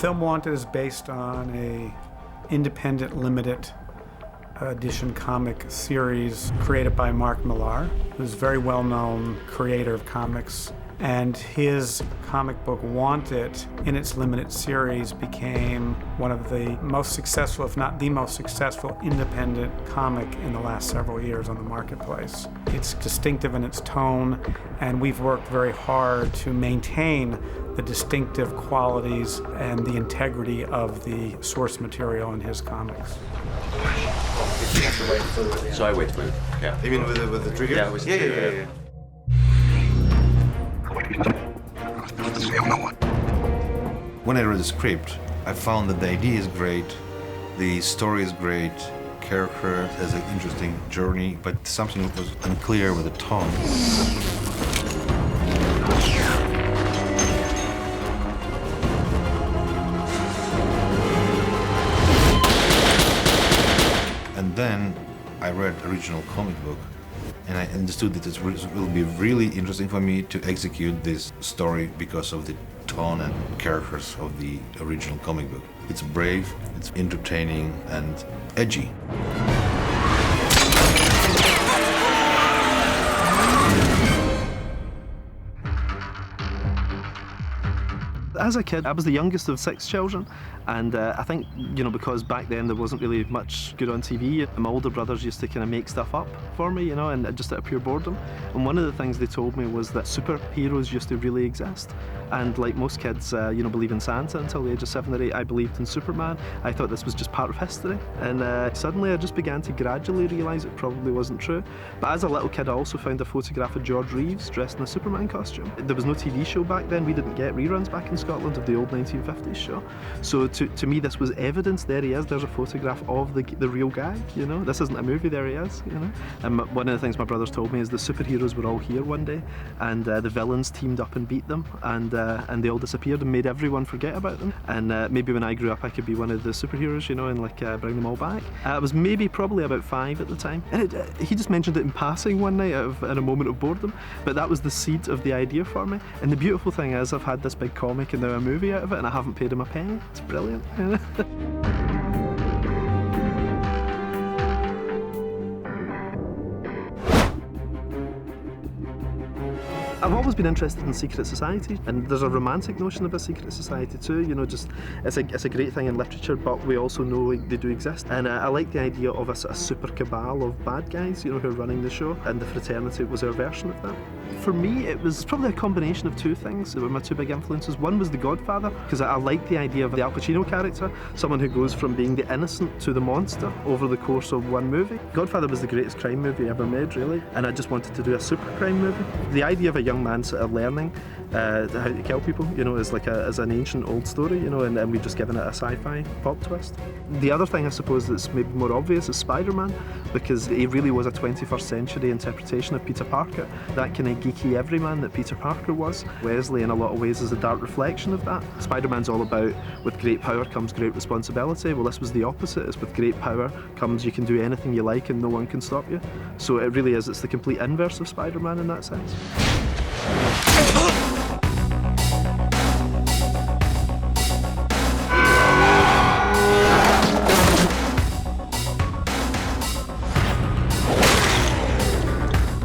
film Wanted is based on a independent limited edition comic series created by Mark Millar, who's a very well-known creator of comics. And his comic book Wanted, in its limited series, became one of the most successful, if not the most successful, independent comic in the last several years on the marketplace. It's distinctive in its tone, and we've worked very hard to maintain the distinctive qualities and the integrity of the source material in his comics. So I wait to move. Yeah. You mean with the trigger? Yeah, with the trigger. Yeah. When I read the script, I found that the idea is great, the story is great, character has an interesting journey, but something was unclear with the tone. And then I read original comic book, and I understood that it will be really interesting for me to execute this story because of the tone and characters of the original comic book. It's brave, it's entertaining, and edgy. As a kid, I was the youngest of 6 children, and I think, because back then there wasn't really much good on TV, my older brothers used to kind of make stuff up for me, and just out of pure boredom. And one of the things they told me was that superheroes used to really exist. And like most kids, believe in Santa until the age of 7 or 8, I believed in Superman. I thought this was just part of history. And suddenly I just began to gradually realise it probably wasn't true. But as a little kid, I also found a photograph of George Reeves dressed in a Superman costume. There was no TV show back then. We didn't get reruns back in Scotland of the old 1950s show. So to me, this was evidence. There he is. There's a photograph of the real guy, This isn't a movie. There he is, And one of the things my brothers told me is the superheroes were all here one day, and the villains teamed up and beat them, and they all disappeared and made everyone forget about them. And maybe when I grew up, I could be one of the superheroes, and bring them all back. I was probably about 5 at the time, and he just mentioned it in passing one night in a moment of boredom, but that was the seed of the idea for me. And the beautiful thing is, I've had this big comic and now a movie out of it, and I haven't paid him a penny. It's brilliant. I've always been interested in secret societies, and there's a romantic notion of a secret society too, it's a great thing in literature, but we also know they do exist. And I like the idea of a super cabal of bad guys, who are running the show, and the fraternity was our version of that. For me, it was probably a combination of 2 things that were my 2 big influences. One was The Godfather, because I like the idea of the Al Pacino character, someone who goes from being the innocent to the monster over the course of one movie. Godfather was the greatest crime movie ever made, really, and I just wanted to do a super crime movie. The idea of a young man sort of learning how to kill people, is as an ancient old story, and we've just given it a sci-fi pop twist. The other thing, I suppose, that's maybe more obvious is Spider-Man, because he really was a 21st century interpretation of Peter Parker, that kind of geeky everyman that Peter Parker was. Wesley, in a lot of ways, is a dark reflection of that. Spider-Man's all about, with great power comes great responsibility. Well, this was the opposite. It's with great power comes you can do anything you like and no one can stop you. So it really is, it's the complete inverse of Spider-Man in that sense.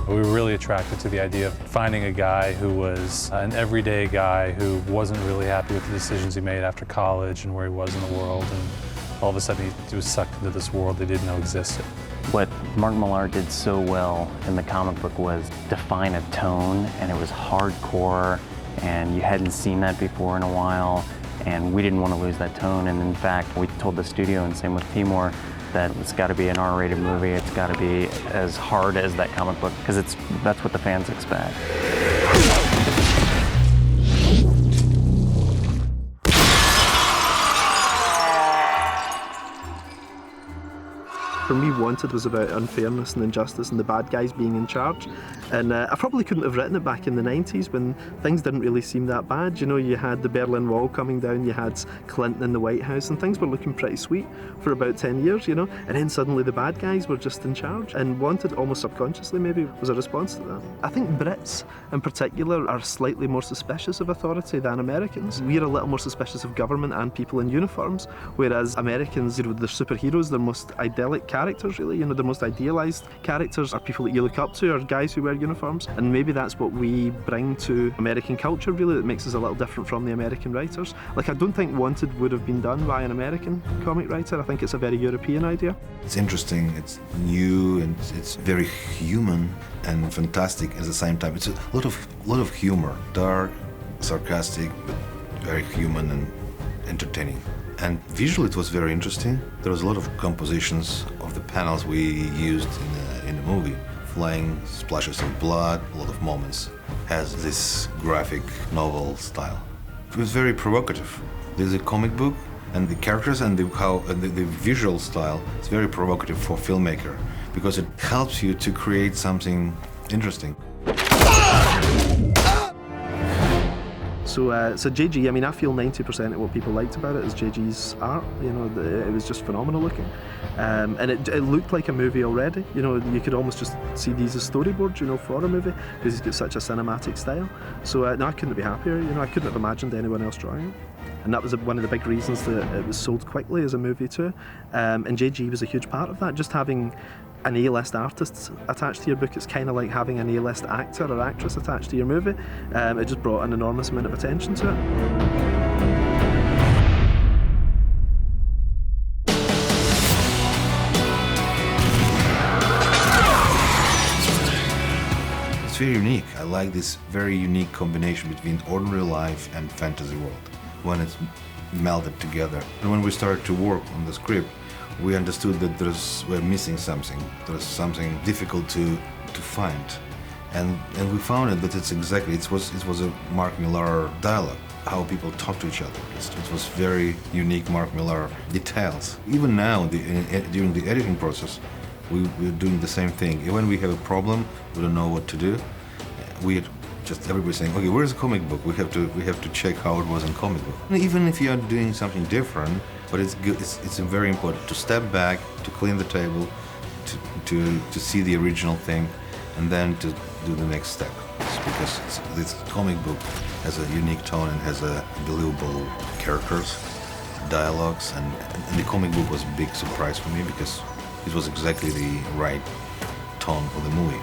We were really attracted to the idea of finding a guy who was an everyday guy who wasn't really happy with the decisions he made after college and where he was in the world, and all of a sudden he was sucked into this world they didn't know existed. What Mark Millar did so well in the comic book was define a tone, and it was hardcore, and you hadn't seen that before in a while, and we didn't want to lose that tone. And in fact, we told the studio, and same with Timur, that it's got to be an R-rated movie. It's got to be as hard as that comic book, because that's what the fans expect. For me, Wanted was about unfairness and injustice and the bad guys being in charge. And I probably couldn't have written it back in the 90s when things didn't really seem that bad. You know, you had the Berlin Wall coming down, you had Clinton in the White House, and things were looking pretty sweet for about 10 years, you know. And then suddenly the bad guys were just in charge. And Wanted, almost subconsciously maybe, was a response to that. I think Brits in particular are slightly more suspicious of authority than Americans. We're a little more suspicious of government and people in uniforms, whereas Americans, you know, they're superheroes, they're most idyllic characters, really. You know, the most idealised characters are people that you look up to, are guys who wear uniforms. And maybe that's what we bring to American culture, really, that makes us a little different from the American writers. Like, I don't think Wanted would have been done by an American comic writer. I think it's a very European idea. It's interesting, it's new, and it's very human and fantastic at the same time. It's a lot of humor, dark, sarcastic, but very human and entertaining. And visually it was very interesting. There was a lot of compositions of the panels we used in the movie. Flying splashes of blood, a lot of moments. Has this graphic novel style. It was very provocative. There's a comic book, and the characters and the visual style is very provocative for a filmmaker because it helps you to create something interesting. So JG, I mean, I feel 90% of what people liked about it is JG's art. You know, it was just phenomenal looking. And it looked like a movie already. You know, you could almost just see these as storyboards, you know, for a movie, because he's got such a cinematic style. So no, I couldn't be happier. You know, I couldn't have imagined anyone else drawing it. And that was one of the big reasons that it was sold quickly as a movie too. And JG was a huge part of that. Just having an A-list artist attached to your book, it's kind of like having an A-list actor or actress attached to your movie. It just brought an enormous amount of attention to it. It's very unique. I like this very unique combination between ordinary life and fantasy world when it's melded together. And when we started to work on the script, we understood that we're missing something. There's something difficult to find, and we found it. That it was a Mark Millar dialogue, how people talk to each other. It was very unique Mark Millar details. Even now, during the editing process, we're doing the same thing. When we have a problem, we don't know what to do. Everybody saying, okay, where's the comic book? We have to check how it was in comic book. And even if you are doing something different, but it's good. It's very important to step back, to clean the table, to see the original thing, and then to do the next step. Because this comic book has a unique tone and has a believable characters, dialogues, and the comic book was a big surprise for me because it was exactly the right tone for the movie.